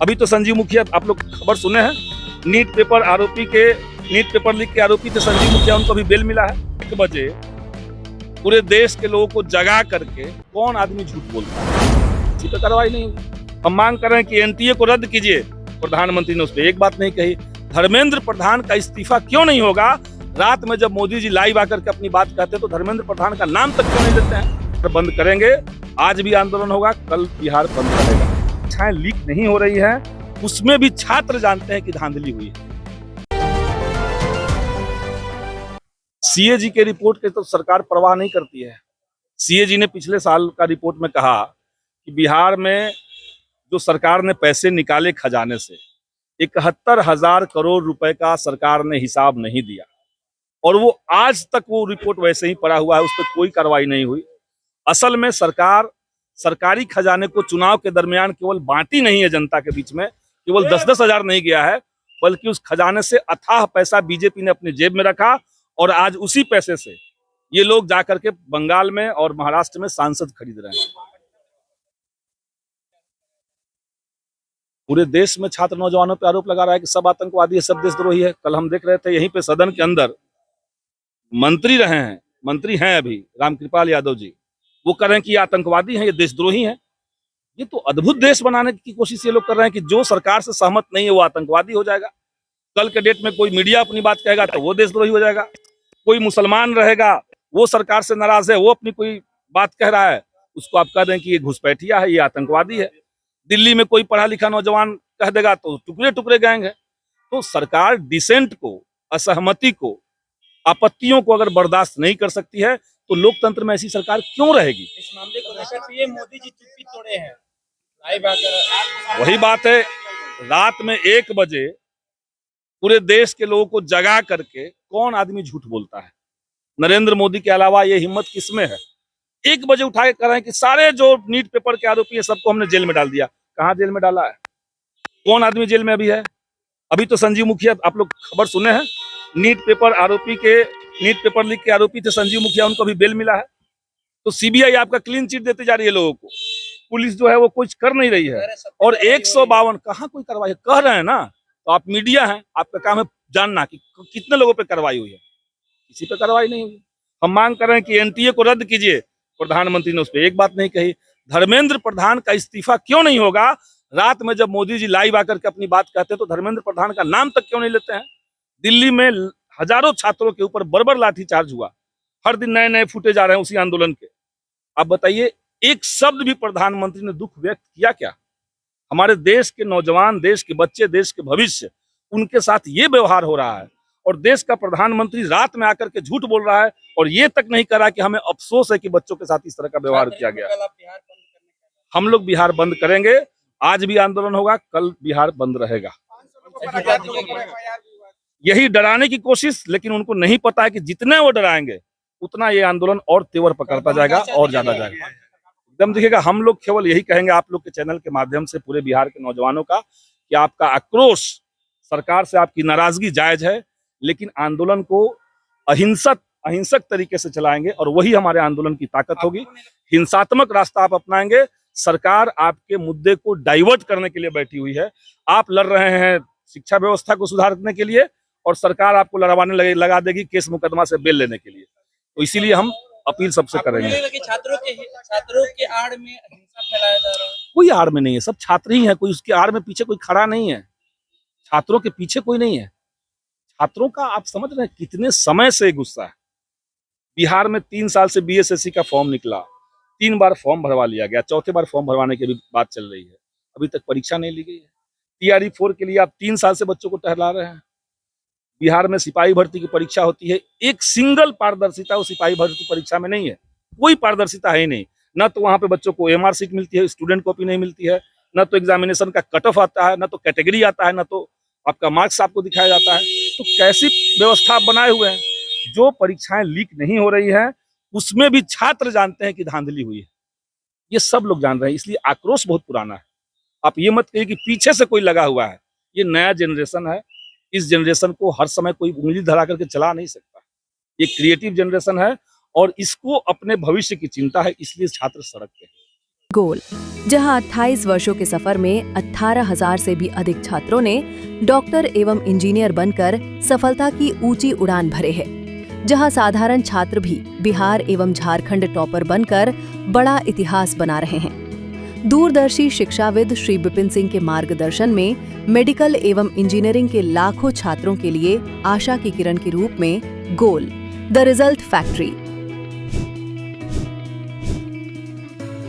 अभी तो संजीव मुखिया, आप लोग खबर सुने हैं, नीट पेपर लीक के आरोपी थे संजीव मुखिया, उनको अभी बेल मिला है। 1 बजे पूरे देश के लोगों को जगा करके कौन आदमी झूठ बोलता है, इसी पे कार्रवाई नहीं हुई। हम मांग कर रहे हैं कि एनटीए को रद्द कीजिए। प्रधानमंत्री ने उस पर एक बात नहीं कही। धर्मेंद्र प्रधान का इस्तीफा क्यों नहीं होगा? रात में जब मोदी जी लाइव आकर के अपनी बात कहते हैं तो धर्मेंद्र प्रधान का नाम तक क्यों नहीं लेते हैं? बंद करेंगे, आज भी आंदोलन होगा, कल बिहार बंद रहेगा। परीक्षाएं लीक नहीं हो रही है, उसमें भी छात्र जानते हैं कि धांधली हुई है। सीएजी के रिपोर्ट के तो सरकार परवाह नहीं करती है। सीएजी ने पिछले साल का रिपोर्ट में कहा कि बिहार में जो सरकार ने पैसे निकाले खजाने से 71,000 करोड़ रुपए का सरकार ने हिसाब नहीं दिया, और वो आज तक वो रिपोर्ट वैसे ही पड़ा हुआ है, उस पर कोई कार्रवाई नहीं हुई। असल में सरकार सरकारी खजाने को चुनाव के दरमियान केवल बांटी नहीं है जनता के बीच में, केवल 10-10 हजार नहीं गया है, बल्कि उस खजाने से अथाह पैसा बीजेपी ने अपनी जेब में रखा, और आज उसी पैसे से ये लोग जाकर के बंगाल में और महाराष्ट्र में सांसद खरीद रहे हैं। पूरे देश में छात्र नौजवानों पर आरोप लगा रहा है कि सब आतंकवादी है, सब देशद्रोही है। कल हम देख रहे थे यहीं पे सदन के अंदर मंत्री हैं अभी रामकृपाल यादव जी, वो कह रहे हैं कि ये आतंकवादी हैं, ये देशद्रोही हैं। ये तो अद्भुत देश बनाने की कोशिश ये लोग कर रहे हैं कि जो सरकार से सहमत नहीं है वो आतंकवादी हो जाएगा। कल के डेट में कोई मीडिया अपनी बात कहेगा तो वो देशद्रोही हो जाएगा। कोई मुसलमान रहेगा, वो सरकार से नाराज है, वो अपनी कोई बात कह रहा है, उसको आप कह दें कि ये घुसपैठिया है, ये आतंकवादी है। दिल्ली में कोई पढ़ा लिखा नौजवान कह देगा तो टुकड़े टुकड़े गैंग है। तो सरकार डिसेंट को, असहमति को, आपत्तियों को अगर बर्दाश्त नहीं कर सकती है तो लोकतंत्र में ऐसी सरकार क्यों रहेगी? इस मामले को लेकर पीएम मोदी जी चुप्पी तोड़े हैं, लाइव आकर। वही बात है, रात में 1 बजे पूरे देश के लोगों को जगा करके कौन आदमी झूठ बोलता है? नरेंद्र मोदी के अलावा ये हिम्मत किसमें है? 1 बजे उठा के कह रहे हैं कि सारे जो नीट पेपर के आरोपी है सबको हमने जेल में डाल दिया। कहाँ जेल में डाला है? कौन आदमी जेल में अभी है? अभी तो संजीव मुखिया, आप लोग खबर सुने हैं, नीट पेपर लीक के आरोपी थे संजीव मुखिया, उनको अभी बेल मिला है। तो सीबीआई आपका क्लीन चिट देते जा रही है लोगों को, पुलिस जो है वो कुछ कर नहीं रही है। और 152 कहाँ कोई कार्रवाई कह रहे हैं ना, तो आप मीडिया हैं, आपका काम है जानना कि कितने लोगों पे कार्रवाई हुई है। किसी पे कार्रवाई नहीं हुई। हम मांग कर रहे हैं कि एनटीए को रद्द कीजिए। प्रधानमंत्री ने उस पर एक बात नहीं कही। धर्मेंद्र प्रधान का इस्तीफा क्यों नहीं होगा? रात में जब मोदी जी लाइव आकर के अपनी बात कहते हैं तो धर्मेंद्र प्रधान का नाम तक क्यों नहीं लेते हैं? दिल्ली में हजारों छात्रों के ऊपर बर्बर लाठीचार्ज हुआ, हर दिन नए नए फुटेज आ रहे हैं उसी आंदोलन के। आप बताइए, एक शब्द भी प्रधानमंत्री ने दुख व्यक्त किया क्या? हमारे देश के नौजवान, देश के बच्चे, देश के भविष्य, उनके साथ ये व्यवहार हो रहा है, और देश का प्रधानमंत्री रात में आकर के झूठ बोल रहा है और ये तक नहीं कर रहा कि हमें अफसोस है कि बच्चों के साथ इस तरह का व्यवहार किया गया। हम लोग बिहार बंद करेंगे, आज भी आंदोलन होगा, कल बिहार बंद रहेगा। यही डराने की कोशिश, लेकिन उनको नहीं पता है कि जितने वो डराएंगे उतना ये आंदोलन और तेवर पकड़ता जाएगा और ज्यादा जाएगा। एकदम देखिएगा, हम लोग केवल यही कहेंगे आप लोग के चैनल के माध्यम से पूरे बिहार के नौजवानों का, कि आपका आक्रोश, सरकार से आपकी नाराजगी जायज है, लेकिन आंदोलन को अहिंसक तरीके से चलाएंगे और वही हमारे आंदोलन की ताकत होगी। हिंसात्मक रास्ता आप अपनाएंगे, सरकार आपके मुद्दे को डाइवर्ट करने के लिए बैठी हुई है। आप लड़ रहे हैं शिक्षा व्यवस्था को सुधारने के लिए, और सरकार आपको लड़वाने लगा देगी केस मुकदमा से बेल लेने के लिए। तो इसीलिए हम अपील सबसे करेंगे। छात्रों के आड़ में हिंसा फैलाया जा रहा है। कोई आड़ में नहीं है, सब छात्र ही हैं, कोई उसके आड़ में पीछे कोई खड़ा नहीं है। छात्रों के पीछे कोई नहीं है। छात्रों का आप समझ रहे हैं कितने समय से गुस्सा है। बिहार में 3 साल से बीएसएससी का फॉर्म निकला, 3 बार फॉर्म भरवा लिया गया, 4थे बार फॉर्म भरवाने की भी बात चल रही है, अभी तक परीक्षा नहीं ली गई है। टीआरई 4 के लिए आप 3 साल से बच्चों को टहला रहे हैं। बिहार में सिपाही भर्ती की परीक्षा होती है, एक सिंगल पारदर्शिता उस सिपाही भर्ती परीक्षा में नहीं है, कोई पारदर्शिता है ही नहीं। न तो वहां पे बच्चों को एमआर सीट मिलती है, स्टूडेंट कॉपी नहीं मिलती है, न तो एग्जामिनेशन का कट ऑफ आता है, न तो कैटेगरी आता है, न तो आपका मार्क्स आपको दिखाया जाता है। तो कैसी व्यवस्था आप बनाए हुए हैं? जो परीक्षाएं लीक नहीं हो रही है उसमें भी छात्र जानते हैं कि धांधली हुई है, ये सब लोग जान रहे हैं। इसलिए आक्रोश बहुत पुराना है। आप ये मत कहिए कि पीछे से कोई लगा हुआ है। ये नया जनरेशन है, इस जनरेशन को हर समय कोई उंगली धरा करके चला नहीं सकता। ये क्रिएटिव जनरेशन है और इसको अपने भविष्य की चिंता है, इसलिए छात्र सड़क पे हैं। गोल, जहां 28 वर्षों के सफर में 18,000 से भी अधिक छात्रों ने डॉक्टर एवं इंजीनियर बनकर सफलता की ऊंची उड़ान भरे है, जहां साधारण छात्र भी बिहार एवं झारखंड टॉपर बनकर बड़ा इतिहास बना रहे हैं। दूरदर्शी शिक्षाविद श्री विपिन सिंह के मार्गदर्शन में मेडिकल एवं इंजीनियरिंग के लाखों छात्रों के लिए आशा की किरण के रूप में गोल, द रिजल्ट फैक्ट्री